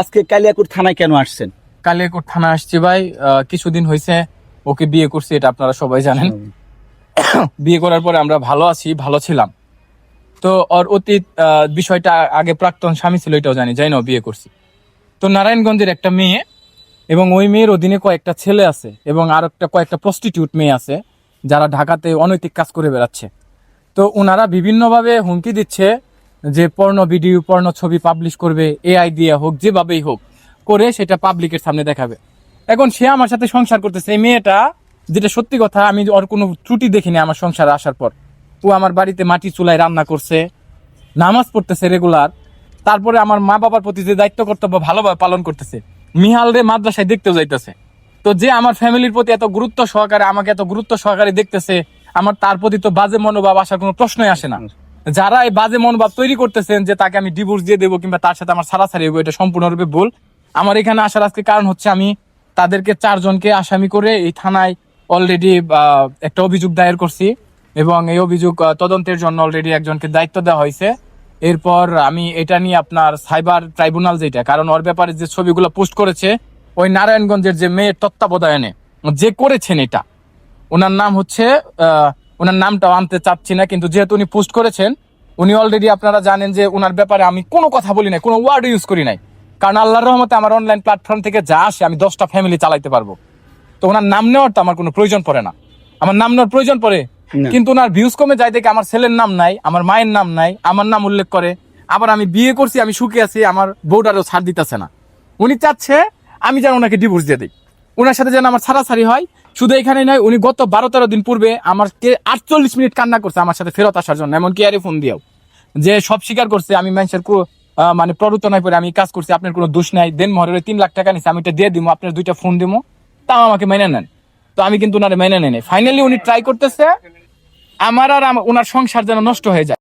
আজকে কালিয়াকৈর থানায় কেন আসছেন? কালিয়াকৈর থানা আসছি ভাই, কিছুদিন হয়েছে ওকে বিয়ে করছি, এটা আপনারা সবাই জানেন। বিয়ে করার পরে আমরা ভালো আছি, ভালো ছিলাম। তো ওর অতীত বিষয়টা, আগে প্রাক্তন স্বামী ছিল এটাও জানি না বিয়ে করছি। তো নারায়ণগঞ্জের একটা মেয়ে এবং ওই মেয়ের অধীনে কয়েকটা ছেলে আছে এবং আর কয়েকটা প্রস্টিটিউট মেয়ে আছে যারা ঢাকাতে অনৈতিক কাজ করে বেড়াচ্ছে। তো ওনারা বিভিন্নভাবে হুমকি দিচ্ছে যে পর্ণ ভিডিও, পর্ণ ছবি পাবলিশ করবে, এআই দিয়ে হোক, যেভাবেই হোক করে সেটা পাবলিকের সামনে দেখাবে। এখন সে আমার সাথে সংসার করতেছে। এই মেয়েটা, যেটা সত্যি কথা, আমি ওর কোনো ত্রুটি দেখিনি আমার সংসারে আসার পর। ও আমার বাড়িতে মাটি চুলায় রান্না করছে, নামাজ পড়তেছে রেগুলার, তারপরে আমার মা বাবার প্রতি যে দায়িত্ব কর্তব্য ভালোভাবে পালন করতেছে। মিহাল রে মাদ্রাসায় দেখতেও যাইতেছে। তো যে আমার ফ্যামিলির প্রতি এত গুরুত্ব সহকারে, আমাকে এত গুরুত্ব সহকারে দেখতেছে, আমার তার প্রতি তো বাজে মনোভাব আসার কোনো প্রশ্নই আসে না। যারা এই বাজে মনোভাব তৈরি করতেছেন যে তাকে আমি ডিভোর্স দিয়ে দেবো কিংবা তার সাথে আমার ছাড়াছাড়ি হইব, এটা সম্পূর্ণরূপে ভুল। আমার এখানে আসার আজকে কারণ হচ্ছে আমি তাদেরকে 4 জনকে আসামি করে এই থানায় অলরেডি একটা অভিযোগ দায়ের করছি এবং এই অভিযোগ তদন্তের জন্য অলরেডি একজনকে দায়িত্ব দেওয়া হয়েছে। এরপর আমি এটা নিয়ে আপনার সাইবার ট্রাইব্যুনাল, যেটা, কারণ ওর ব্যাপারে যে ছবিগুলো পোস্ট করেছে ওই নারায়ণগঞ্জের যে মেয়ের তত্ত্বাবধানে যে করেছেন, এটা ওনার নাম হচ্ছে ওনার নামটাও আনতে চাচ্ছি না, কিন্তু যেহেতু উনি পোস্ট করেছেন, উনি অলরেডি, আপনারা জানেন যে ওনার ব্যাপারে আমি কোনো কথা বলি নাই, কোনো ওয়ার্ড ইউজ করি নাই, কারণ আল্লাহর রহমতে আমার অনলাইন প্ল্যাটফর্ম থেকে যা আসে আমি 10টা ফ্যামিলি চালাইতে পারবো। তো ওনার নাম নেওয়ার তো আমার কোনো প্রয়োজন পড়ে না। আমার নাম নেওয়ার প্রয়োজন পড়ে, কিন্তু ওনার ভিউজ কমে যায় দেখে আমার ছেলের নাম নাই, আমার মায়ের নাম নাই, আমার নাম উল্লেখ করে। আবার আমি বিয়ে করছি, আমি সুখে আছি, আমার বউটারও ছাড় দিতেছে না। উনি চাচ্ছে আমি যেন ওনাকে ডিভোর্স দিয়ে দিই, ওনার সাথে যেন আমার ছাড়াছাড়ি হয়। শুধু এখানে নয়, উনি গত 12-13 দিন পূর্বে আমাকে 48 মিনিট কান্না করছে আমার সাথে ফেরত আসার জন্য, এমনকি আরে ফোন দিয়েও যে সব স্বীকার করছে আমি মানুষের মানে প্ররোচনায় পরে আমি কাজ করছি, আপনার কোনো দোষ নাই, দেন মহরের 3 লাখ টাকা নিচ্ছে, আমি এটা দিয়ে দিব, আপনার 2টা ফোন দিব, তাও আমাকে মেনে নেন। তো আমি কিন্তু ওনারে মেনে নেই। ফাইনালি উনি ট্রাই করতেছে আমার আর ওনার সংসার যেন নষ্ট হয়ে যায়।